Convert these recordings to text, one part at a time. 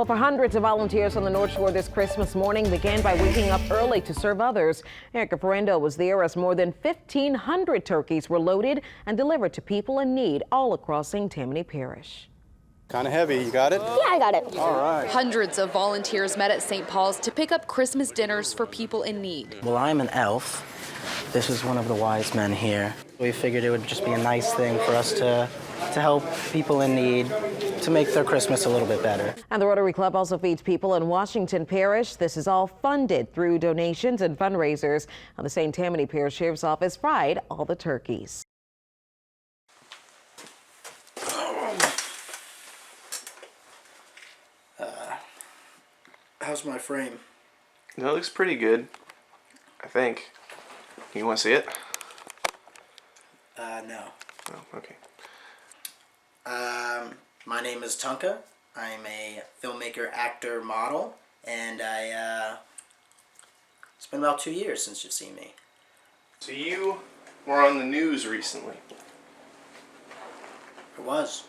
Well, for hundreds of volunteers on the North Shore, this Christmas morning began by waking up early to serve others. Erica Ferrando was there as more than 1,500 turkeys were loaded and delivered to people in need all across St. Tammany Parish. Kind of heavy, you got it? Yeah, I got it. All right. Hundreds of volunteers met at St. Paul's to pick up Christmas dinners for people in need. Well, I'm an elf. This is one of the wise men here. We figured it would just be a nice thing for us to help people in need, to make their Christmas a little bit better. And the Rotary Club also feeds people in Washington Parish. This is all funded through donations and fundraisers. The St. Tammany Parish Sheriff's Office fried all the turkeys. How's my frame? That looks pretty good, I think. You want to see it? No. Oh, okay. My name is Tunka. I'm a filmmaker, actor, model, and it's been about 2 years since you've seen me. So you were on the news recently. It was.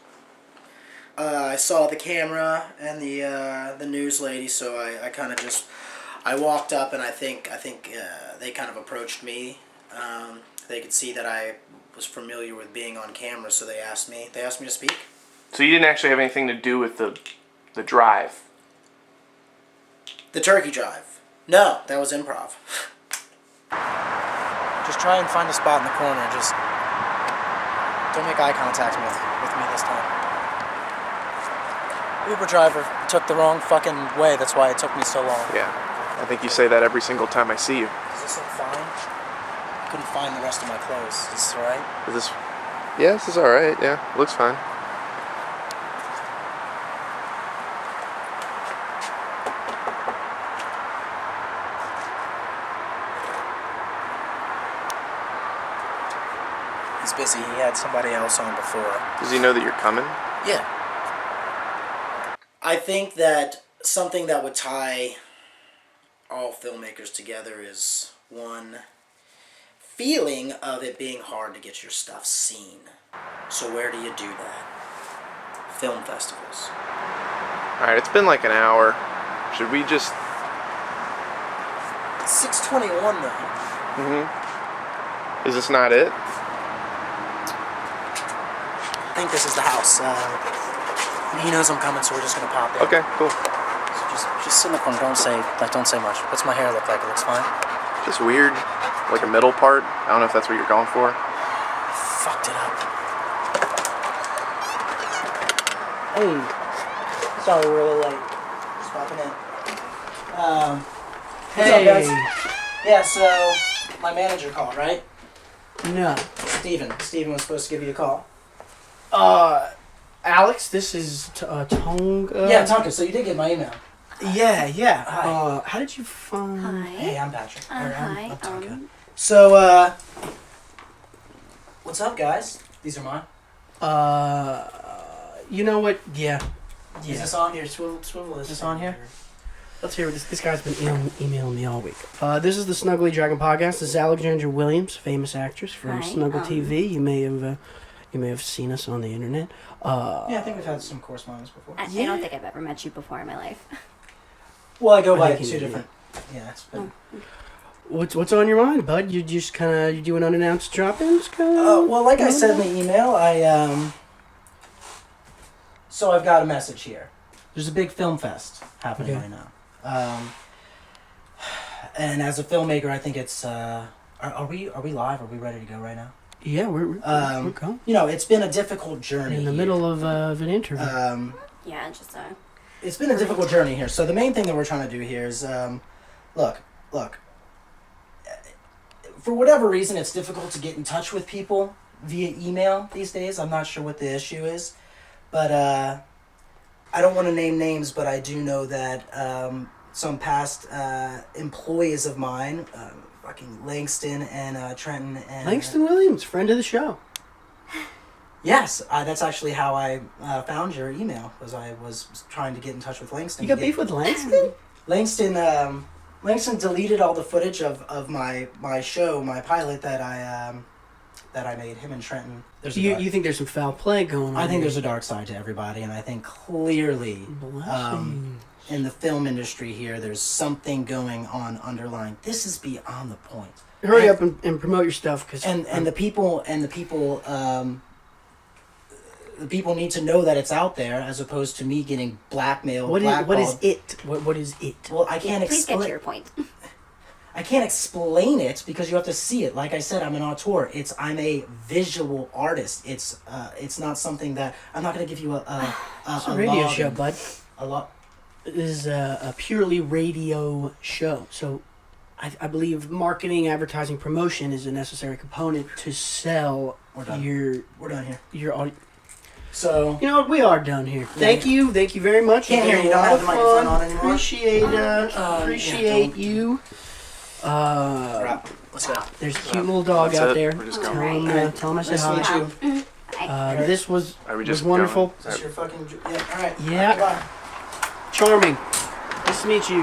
I saw the camera and the news lady, so I kind of just I walked up, and I think they kind of approached me. They could see that I was familiar with being on camera, so they asked me to speak. So you didn't actually have anything to do with the drive? The turkey drive. No, that was improv. Just try and find a spot in the corner. Just don't make eye contact with me this time. Uber driver took the wrong fucking way. That's why it took me so long. Yeah. I think you say that every single time I see you. Does this look fine? I couldn't find the rest of my clothes. Is this alright? Yeah, this is alright. Yeah, looks fine. He's busy. He had somebody else on before. Does he know that you're coming? Yeah. I think that something that would tie all filmmakers together is one feeling of it being hard to get your stuff seen. So where do you do that? Film festivals. Alright, it's been like an hour. Should we just... It's 6:21 though. Is this not it? I think this is the house. He knows I'm coming, so we're just gonna pop in. Okay, cool. So just sit in the corner. Don't say much. What's my hair look like? It looks fine. Just weird. Like a middle part. I don't know if that's what you're going for. Fucked it up. Hey. Sorry we're a little late. Just popping in. What's up, guys? Yeah, so my manager called, right? No. Steven was supposed to give you a call. Alex, this is Tunka. Yeah, Tunka, so you did get my email. Yeah. Hi. How did you find... Hi. Hey, I'm Patrick. Hi. I'm Tunka. So, what's up, guys? These are mine. You know what? Yeah. Is this on? Here, swivel this. Is this on here? Let's hear what this guy's been emailing me all week. This is the Snuggly Dragon podcast. This is Alexandra Williams, famous actress from Snuggle TV. You may have seen us on the internet. Yeah, I think we've had some correspondence before. I don't think I've ever met you before in my life. Well, I go by think you two did, different. Yeah, it's been. What's on your mind, bud? You just you doing unannounced drop-ins? Well, like I said in the email, so I've got a message here. There's a big film fest happening right now. And as a filmmaker, I think it's. Are we live? Are we ready to go right now? Yeah, we're going. You know, it's been a difficult journey. In the middle of an interview. Yeah, just It's been a difficult journey here. So the main thing that we're trying to do here is, look. For whatever reason, it's difficult to get in touch with people via email these days. I'm not sure what the issue is, but I don't want to name names, but I do know that some past employees of mine, fucking Langston and Trenton and Langston Williams, friend of the show. Yes, that's actually how I found your email. Was I was trying to get in touch with Langston. You got beef with Langston? Langston deleted all the footage of my show, my pilot that I made. Him and Trenton. You think there's some foul play going on? I think there's a dark side to everybody, and I think clearly in the film industry here. There's something going on underlying. This is beyond the point. Hurry up and promote your stuff, because The people need to know that it's out there, as opposed to me getting blackmailed. What is it? What is it? Well, I can't Please get to explain. your point. I can't explain it because you have to see it. Like I said, I'm an auteur. I'm a visual artist. It's not something that I'm not going to give you It's a radio show, bud. A lot. This is a purely radio show, so I believe marketing, advertising, promotion is a necessary component to sell We're done. We're done here. your audience. So You know what? We are done here. Thank you very much. Can't hear you. Don't have the microphone on anymore. Appreciate you. Wrap. Let's go. There's a cute little dog That's out it. there. We're just Tell going. him, tell him I said Nice to hi. meet you. This was Are we just wonderful. Is this your fucking? Yeah. All right. Yeah. Bye. Charming. Nice to meet you,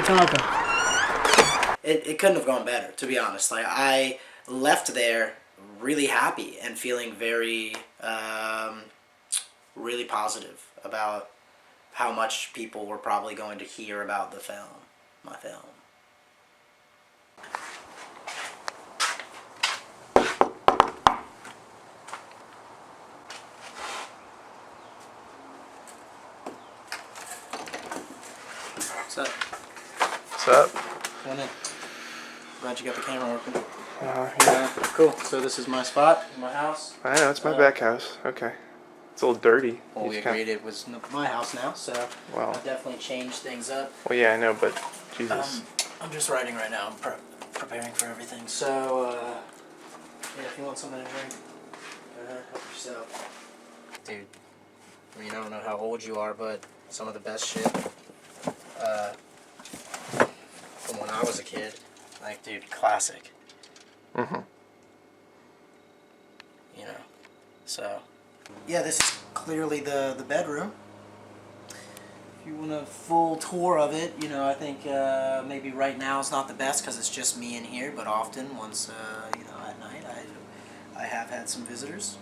Tunka. It couldn't have gone better, to be honest. Like, I left there really happy and feeling very, really positive about how much people were probably going to hear about the film, my film. What's up? What's up? Come on in. Glad you got the camera working. Yeah. Cool. So this is my spot, my house. I know, it's my back house. Okay. It's a little dirty. Well, You we just kinda- agreed it was my house now, so Well. I've definitely changed things up. Well, yeah, I know, but Jesus. I'm just writing right now. I'm preparing for everything. So, yeah, if you want something to drink, help yourself. Dude, I mean, I don't know how old you are, but some of the best shit from when I was a kid. Like, dude, classic. Mm-hmm. You know, so. Yeah, this is clearly the bedroom. If you want a full tour of it, you know, I think maybe right now is not the best because it's just me in here, but often once, you know, at night I have had some visitors.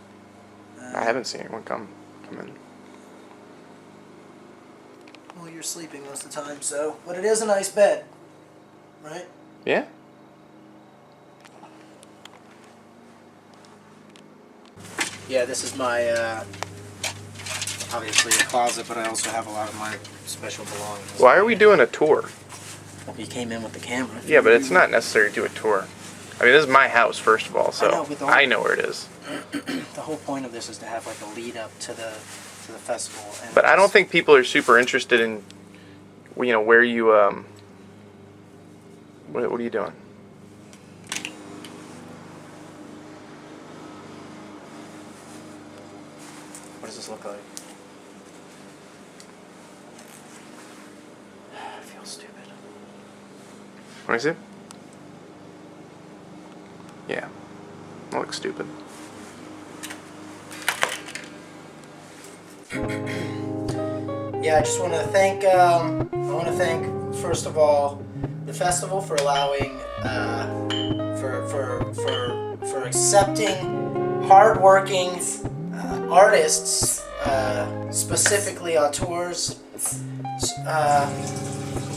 I haven't seen anyone come in. Well, you're sleeping most of the time, so. But it is a nice bed, right? Yeah? Yeah, this is my, obviously a closet, but I also have a lot of my special belongings. Why are we doing a tour? Well, you came in with the camera. Yeah, but it's not necessary to do a tour. I mean, this is my house, first of all, so I know, but I know where it is. The whole point of this is to have like a lead up to the festival. And But I don't think people are super interested in, you know, where you, what are you doing? What does this look like? I feel stupid. Let me see. Yeah. I look stupid. Yeah, I just want to thank. First of all, the festival for allowing, for accepting hardworking artists, specifically auteurs,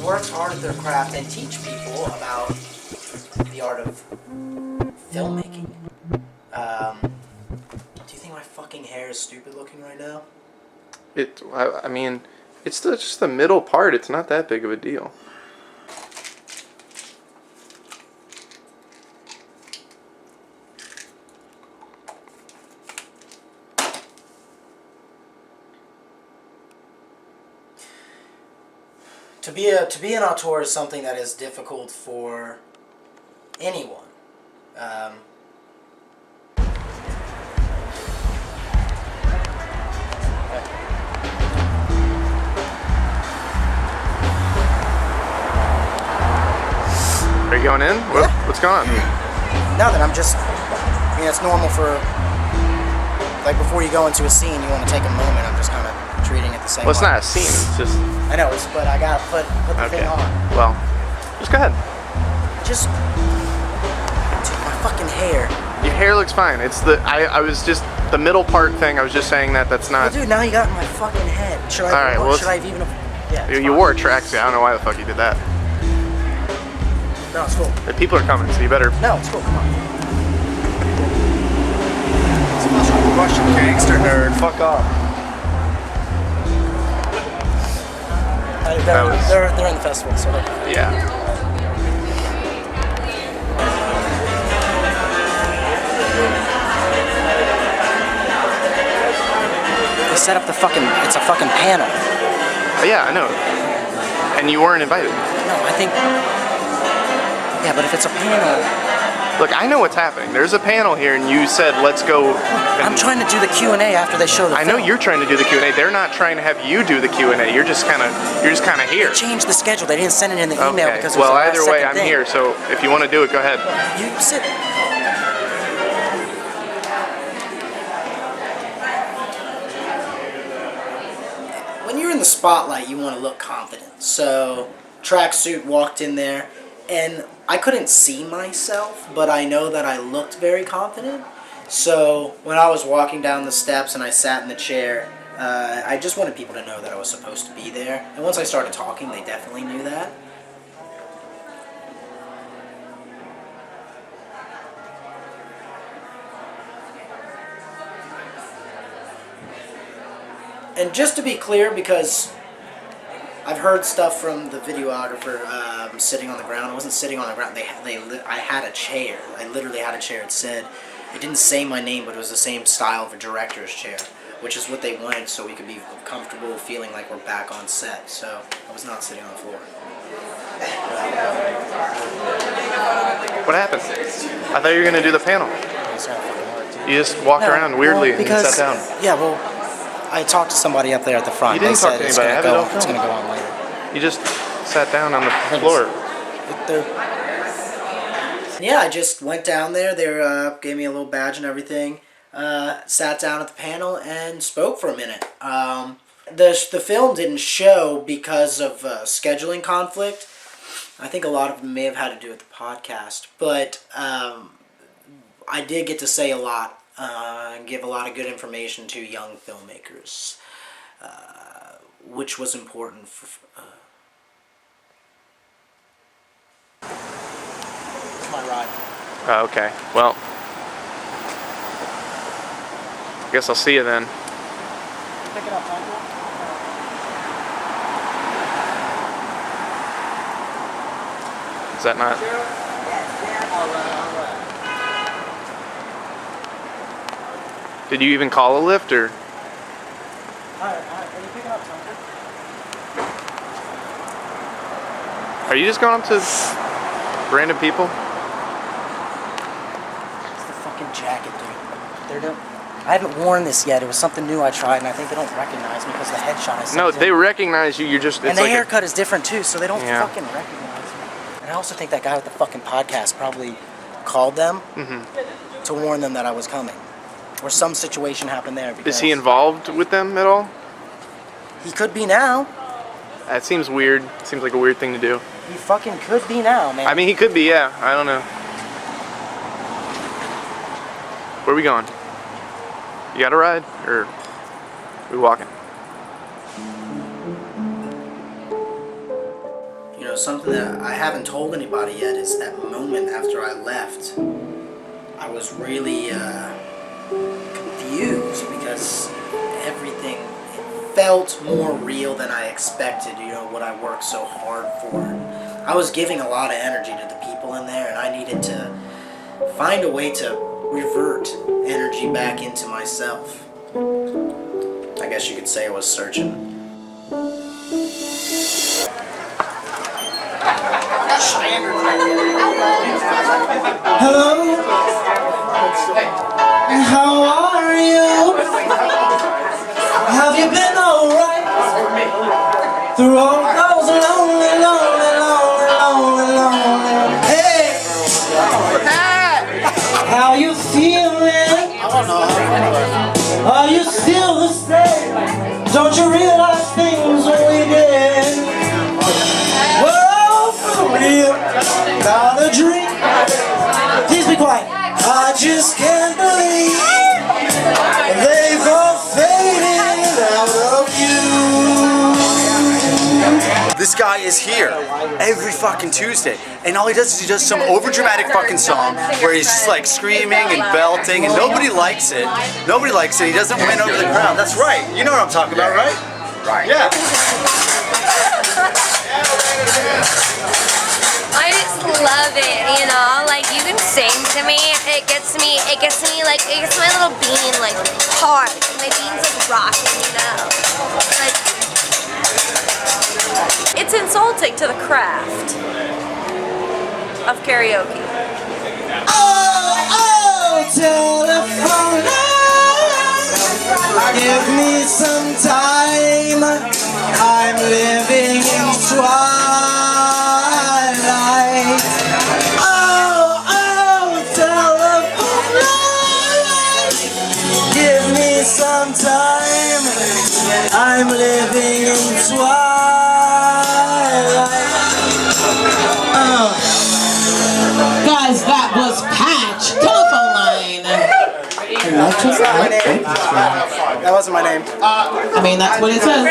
work hard at their craft and teach people about the art of filmmaking. Do you think my fucking hair is stupid looking right now? I mean, it's just the middle part. It's not that big of a deal. To be an auteur is something that is difficult for anyone. Are you going in? What's going on? Now that I'm just, I mean, it's normal for, like, before you go into a scene, you want to take a moment. I'm just kind of treating it the same Well, it's way. not a scene. It's just I know, but I gotta put the okay. thing on. Well, just go ahead. Just, dude, my fucking hair. Your hair looks fine. It's I was just the middle part thing. I was just saying that's not. Well, dude, now you got in my fucking head. Should I? All right, well, should I have even? Yeah. it's You fine. wore a tracksuit. I don't know why the fuck you did that. No, it's cool. The people are coming, so you better. No, it's cool. Come on. It's a bunch of Russian gangster nerd. Fuck off. They're in the festival, so they're... Yeah. They set up the fucking... It's a fucking panel. Oh, yeah, I know. And you weren't invited. No, I think... Yeah, but if it's a panel... Look, I know what's happening. There's a panel here, and you said, let's go. I'm trying to do the Q&A after they show the I know film. you're trying to do the Q&A. They're not trying to have you do the Q&A. You're just kind of here. They changed the schedule. They didn't send it in the email Okay. because it was Well, a last either way, second I'm thing. here. So if you want to do it, go ahead. You sit. When you're in the spotlight, you want to look confident. So, tracksuit walked in there, and I couldn't see myself, but I know that I looked very confident. So, when I was walking down the steps and I sat in the chair, I just wanted people to know that I was supposed to be there. And once I started talking, they definitely knew that. And just to be clear, because I've heard stuff from the videographer sitting on the ground. I wasn't sitting on the ground. I had a chair. I literally had a chair. It said, it didn't say my name, but it was the same style of a director's chair, which is what they wanted so we could be comfortable feeling like we're back on set. So I was not sitting on the floor. What happened? I thought you were going to do the panel. You just walked around weirdly and sat down. Yeah, well, I talked to somebody up there at the front. You didn't They talk said to it's anybody. gonna I have it on It's film. going to go on later. You just sat down on the floor. Yeah, I just went down there. They gave me a little badge and everything. Sat down at the panel and spoke for a minute. The film didn't show because of scheduling conflict. I think a lot of them may have had to do with the podcast. But I did get to say a lot and give a lot of good information to young filmmakers, which was important for... my ride. Oh, okay. Well, I guess I'll see you then. Pick it up, Tunka. Is that not? Did you even call a lift or? Are you picking up Tunka? Are you just going up to random people? It's the fucking jacket, dude. I haven't worn this yet. It was something new I tried, and I think they don't recognize me because of the headshot I sent No, in. they recognize you. You're just. And It's the like haircut is different too, so they don't Yeah. fucking recognize me. And I also think that guy with the fucking podcast probably called them to warn them that I was coming, or some situation happened there. Because Is he involved with them at all? He could be now. That seems weird. Seems like a weird thing to do. He fucking could be now, man. I mean, he could be. Yeah, I don't know. Where are we going? You got a ride, or we walking? You know, something that I haven't told anybody yet is that moment after I left, I was really confused because everything felt more real than I expected, you know, what I worked so hard for. I was giving a lot of energy to the people in there, and I needed to find a way to revert energy back into myself. I guess you could say I was searching. Hello? How are you? Have you been alright? Through all those lonely, lonely, lonely, lonely, lonely. Hey! How you feeling? Are you still the same? Don't you realize things we did? Whoa, for real, not a dream. Please be quiet. I just can't believe they've all faded out of you. guy is here every fucking Tuesday, and all he does is he does some overdramatic fucking song where he's just like screaming and belting, and nobody likes it. Nobody likes it. He doesn't win over the crowd. That's right. You know what I'm talking about, right? Right. Yeah. I just love it, you know, like you can sing to me, it gets me my little bean like hard, my bean's like rocking, you know, like, it's insulting to the craft of karaoke. Oh, telephone line, give me some time, I'm living in twilight. Oh, telephone line, give me some time, I'm living in twilight. Guys, that was Patch, telephone line. That wasn't my name. I mean, that's what it says.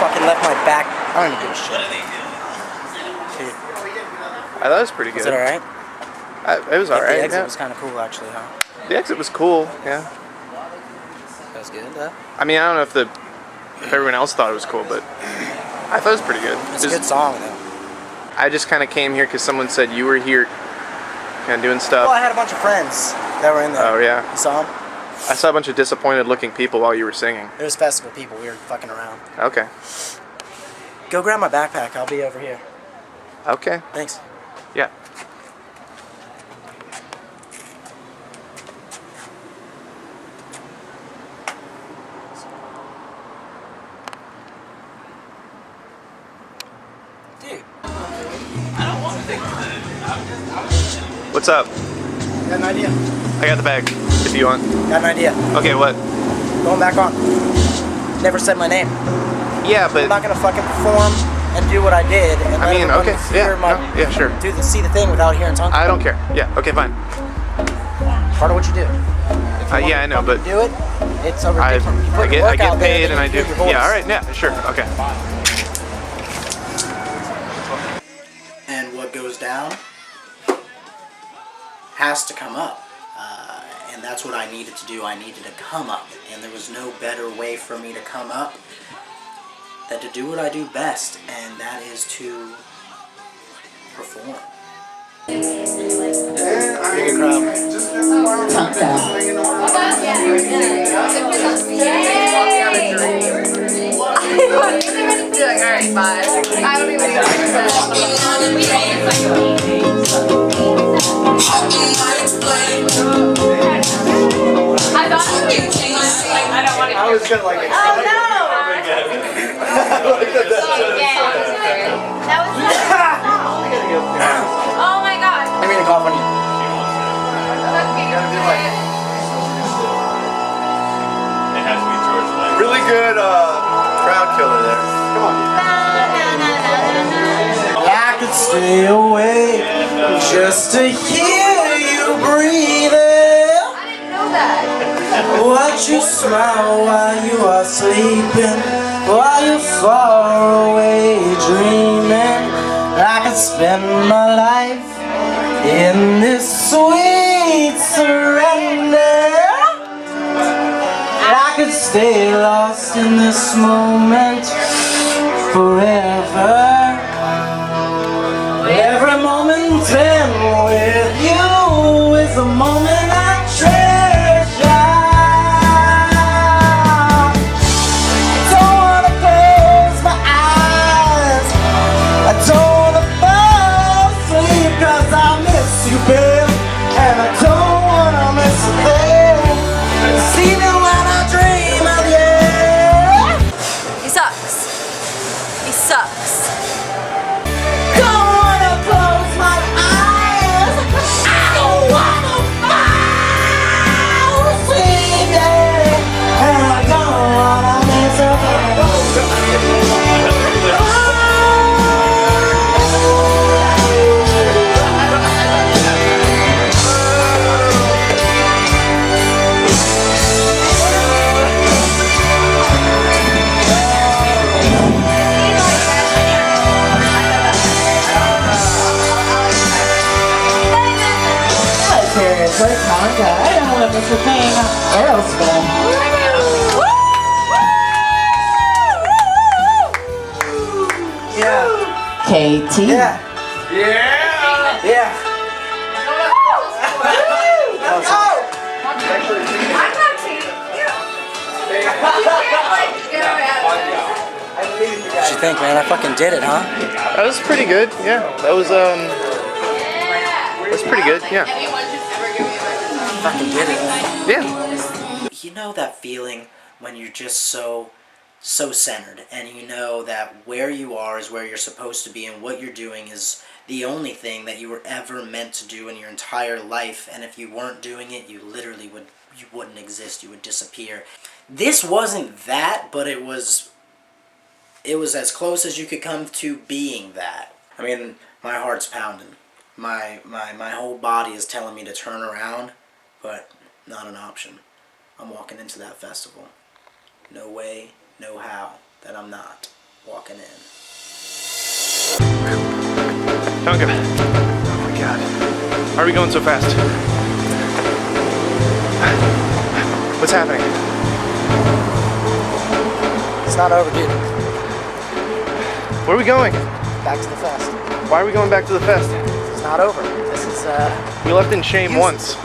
Fucking left my back. I don't even give a shit. I thought it was pretty good. Is it alright? It was alright. The exit yeah. was kind of cool, actually, huh? The exit was cool. Yeah. That was good, huh? I mean, I don't know if everyone else thought it was cool, but I thought it was pretty good. It's a good song, though. I just kind of came here because someone said you were here, kind of doing stuff. Well, I had a bunch of friends that were in there. Oh yeah. You saw them? I saw a bunch of disappointed-looking people while you were singing. It was festival people. We were fucking around. Okay. Go grab my backpack. I'll be over here. Okay. Thanks. Yeah. Dude. What's up? Got an idea. I got the bag, if you want. Got an idea. Okay, what? Going back on. Never said my name. Yeah, but... I'm not gonna fucking perform and do what I did. And I mean, okay, yeah, yeah, sure. See the thing without hearing Tunka. I don't care. Yeah, okay, fine. Part of what you do. Yeah, I know, but... Do it. It's a I ridiculous. get paid and I do... Yeah, alright, yeah, sure, okay. And what goes down has to come up. And that's what I needed to do. I needed to come up. And there was no better way for me to come up than to do what I do best. And that is to perform. Big crowd. Alright, bye. I don't even I thought I don't want to. I was gonna like. Oh no! That was. Oh my god! I mean, a cough on you. Really good crowd killer there. Come on. I could stay awake just to hear you breathing. I didn't know that. Watch you smile while you are sleeping, while you're far away dreaming. I could spend my life in this sweet surrender. I could stay lost in this moment forever. Every moment spent with you is a moment I treasure. I don't wanna close my eyes, I don't wanna fall asleep, 'cause I miss you, babe, and I don't wanna miss a thing. See me when I dream of you. He sucks. He sucks. Don't wanna close my eyes, for Tunka. I don't know Mr. Thing. Aerosmith. Yeah. Katie. Yeah. Yeah. What'd you think, man? I fucking did it, huh? That was pretty good. Yeah, that was pretty good. Yeah. Fucking did it. Yeah. You know that feeling when you're just so centered, and you know that where you are is where you're supposed to be, and what you're doing is the only thing that you were ever meant to do in your entire life, and if you weren't doing it, you literally wouldn't exist. You would disappear. This wasn't that, but it was as close as you could come to being that. I mean, my heart's pounding. My whole body is telling me to turn around, but not an option. I'm walking into that festival. No way, no how that I'm not walking in. Tunka. Oh my god. Why are we going so fast? What's happening? It's not over, dude. Where are we going? Back to the fest. Why are we going back to the fest? It's not over. This is, We left in shame once.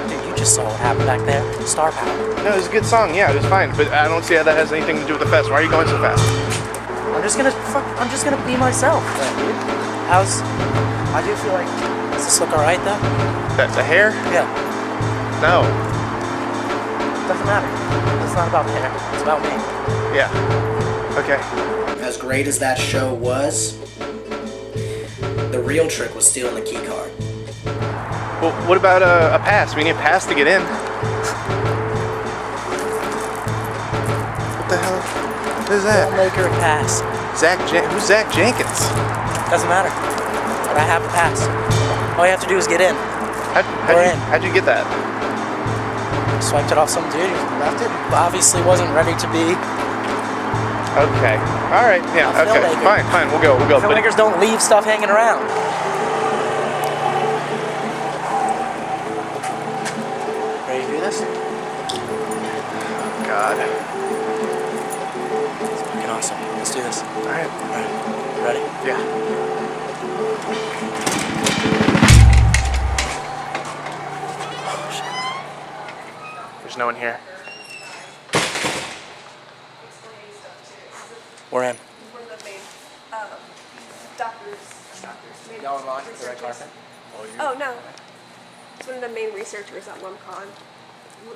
Dude, you just saw what happened back there. Star power. No, it was a good song. Yeah, it was fine. But I don't see how that has anything to do with the fest. Why are you going so fast? I'm just gonna be myself. Dude. I do feel like, does this look alright though? The hair? Yeah. No. Doesn't matter. It's not about the hair. It's about me. Yeah. Okay. As great as that show was, the real trick was stealing the key card. Well, what about a pass? We need a pass to get in. What the hell? What is that? Filmmaker pass. Who's Zach Jenkins? Doesn't matter. But I have the pass. All you have to do is get in. How'd you get that? Swiped it off some dude who left it. Obviously wasn't ready to be. Okay. All right. Yeah. Okay. Filmmaker. Fine. We'll go. Filmmakers don't leave stuff hanging around. Ready to do this? God. It's fucking awesome. Let's do this. All right. You ready? Yeah. There's no one here. We're in. We're the main doctors. Y'all in line for the red carpet? Oh no. It's one of the main researchers at LumCon.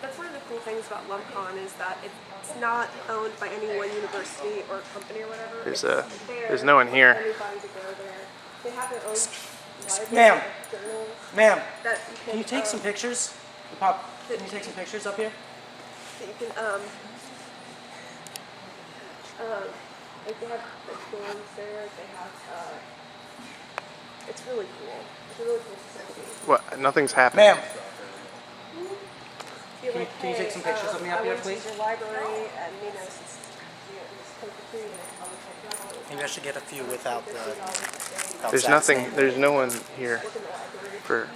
That's one of the cool things about LumCon is that it's not owned by any one university or company or whatever. There's no one here. Anybody to go there. They have their own Ma'am. journals. Ma'am. That Can you take some pictures? Can you take some pictures up here? that you can like they have like dorms there. They have it's really cool. It's a really cool facility. What? Nothing's happening. Ma'am. Can you take some pictures of me up here, please? I went to your library and since it's co-created, Maybe I should get a few without the. There's nothing. There's no one here. For.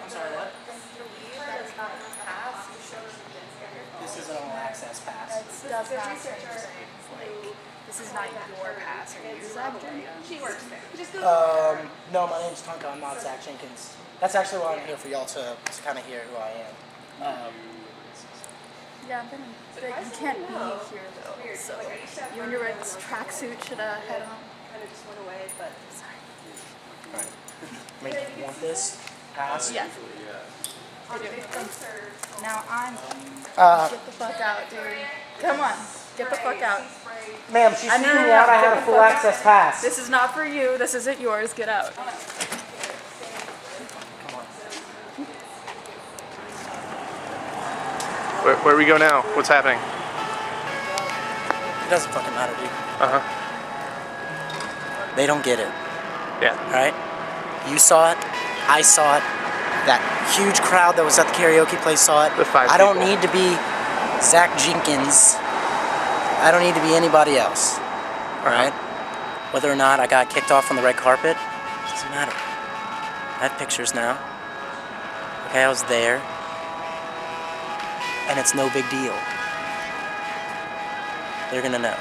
I'm sorry, what? This is an all access pass. This is not your pass. Are you Zach Jenkins? She works there. No, my name's Tunka. I'm not Zach Jenkins. That's actually why I'm here for y'all to kind of hear who I am. Yeah, but you can't be here though. So you and your red tracksuit should head on. Kind of just went away, but Sorry. Alright. I mean, you want this pass? Yeah. I do. Now I'm. Get the fuck out, dude. Come on, get the fuck out. Ma'am, she's I know. speaking out. I have a full access pass. This is not for you. This isn't yours. Get out. Where we go now? What's happening? It doesn't fucking matter, dude. They don't get it. Yeah. Right? You saw it. I saw it. That huge crowd that was at the karaoke place saw it. The 5 I don't people. need to be Zach Jenkins. I don't need to be anybody else. Alright? Whether or not I got kicked off on the red carpet, doesn't matter. I have pictures now. Okay, I was there. And it's no big deal. They're gonna know.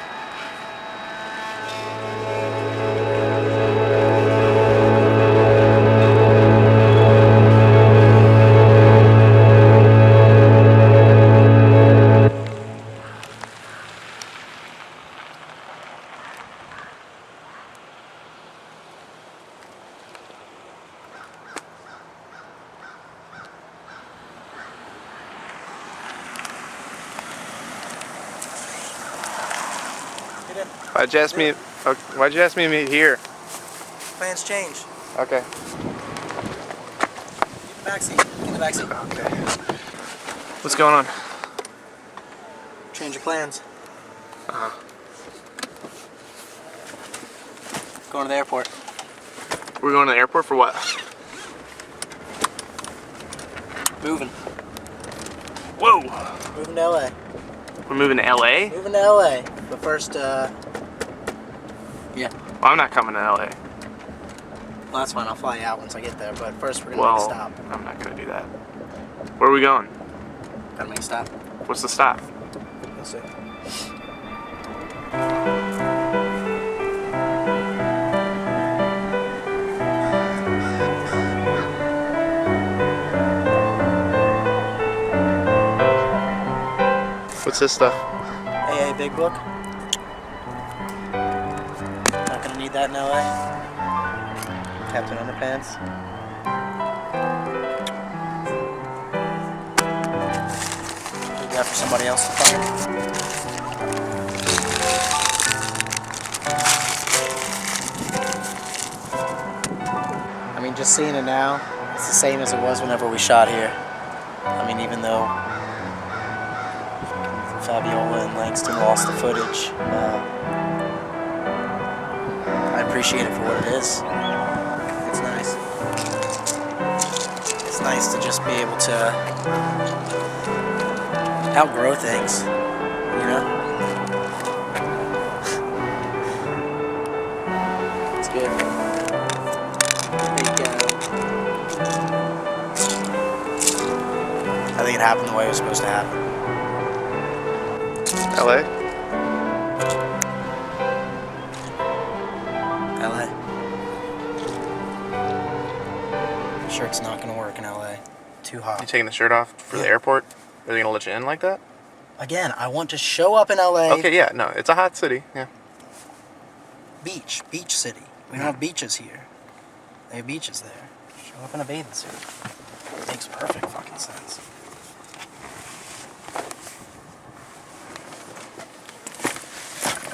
Why'd you ask me to meet here? Plans change. Okay. Get the backseat. Get the backseat. Okay. What's going on? Change your plans. Going to the airport. We're going to the airport for what? Moving. Whoa! Moving to LA. We're moving to LA? Moving to LA. But first, yeah. Well, I'm not coming to LA. Well, that's fine. I'll fly you out once I get there. But first, we're gonna make a stop. I'm not gonna do that. Where are we going? Gotta make a stop. What's the stop? We'll see. What's this stuff? AA Big Book. Not gonna need that in LA. Captain Underpants. Leave that for somebody else to find. I mean, just seeing it now, it's the same as it was whenever we shot here. I mean, even though Fabiola and Langston lost the footage, I appreciate it for what it is. It's nice. It's nice to just be able to outgrow things, you know? It's good. I think it happened the way it was supposed to happen. LA? LA. I'm sure it's not gonna work in LA. Too hot. You taking the shirt off for the airport? Are they gonna let you in like that? Again, I want to show up in LA. Okay, yeah, no, it's a hot city, yeah. Beach city. We don't have beaches here. They have beaches there. Show up in a bathing suit. Makes perfect fucking sense.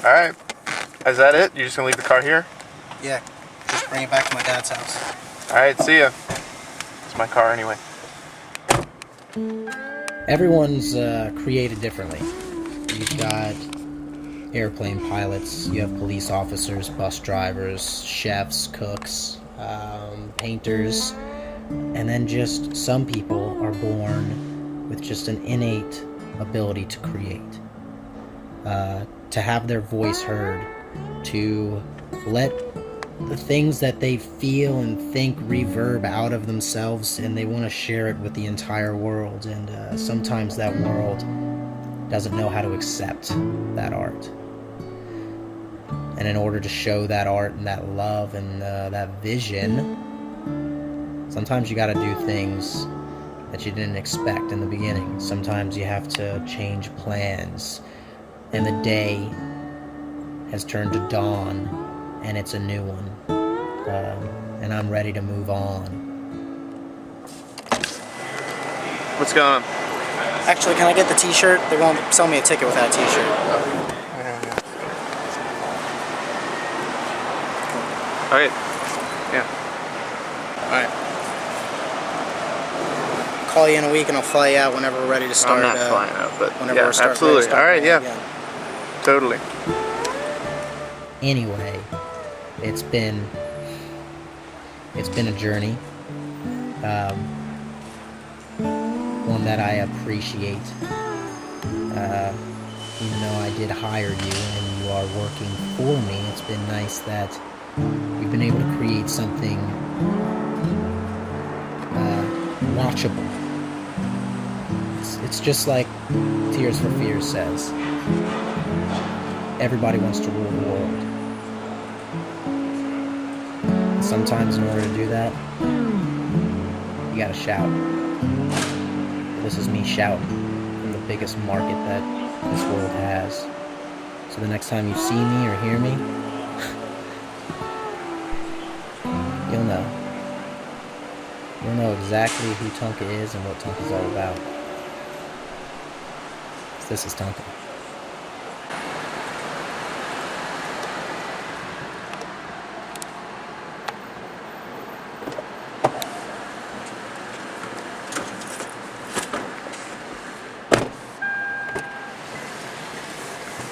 All right, is that it? You just gonna leave the car here? Yeah, just bring it back to my dad's house. All right, see ya. It's my car anyway. Everyone's created differently. You've got airplane pilots, you have police officers, bus drivers, chefs, cooks, painters, and then just some people are born with just an innate ability to create. To have their voice heard, to let the things that they feel and think reverb out of themselves, and they want to share it with the entire world, and sometimes that world doesn't know how to accept that art. And in order to show that art and that love and that vision, sometimes you gotta do things that you didn't expect in the beginning. Sometimes you have to change plans, and the day has turned to dawn, and it's a new one. And I'm ready to move on. What's going on? Actually, can I get the t-shirt? They won't sell me a ticket without a t-shirt. Okay. Yeah. Alright. Call you in a week and I'll fly you out whenever we're ready to start. I'm not flying out, but whenever yeah, we're start, absolutely. Alright, yeah. Again. Totally. Anyway, it's been a journey, one that I appreciate. Even though I did hire you and you are working for me, it's been nice that we've been able to create something watchable. It's just like Tears for Fears says. Everybody wants to rule the world. And sometimes in order to do that, you gotta shout. This is me shouting from the biggest market that this world has. So the next time you see me or hear me, you'll know. You'll know exactly who Tunka is and what Tunka's all about. This is Tunka.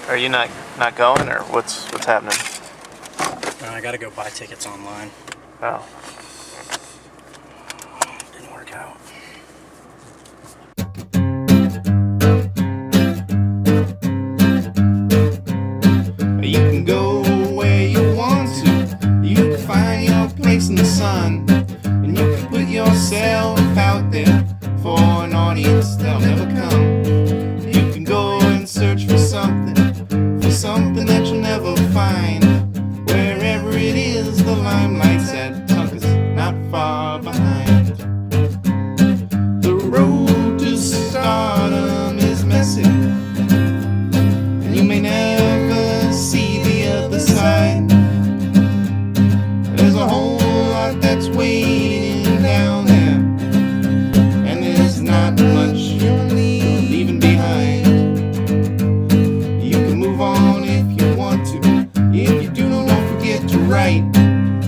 Are you not going, or what's happening? I gotta go buy tickets online. Oh. Didn't work out. You can go where you want to. You can find your place in the sun, and you can put yourself out there for an audience that'll never come. You can go and search for something that you'll never find. Wherever it is, the limelight's at Tunka's not far behind. The road to stardom is messy, and you may never see the other side. There's a whole lot that's waiting down there, and there's not much you're leaving behind. You can move on if you want to. If you do, don't forget to write.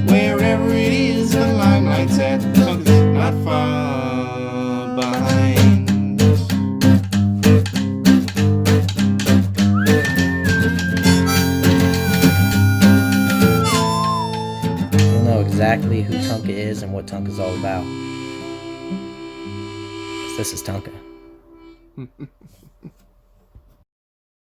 Wherever it is, the limelight's at Tunka's not far behind. You'll know exactly who Tunka is and what Tunka's all about. 'Cause this is Tunka.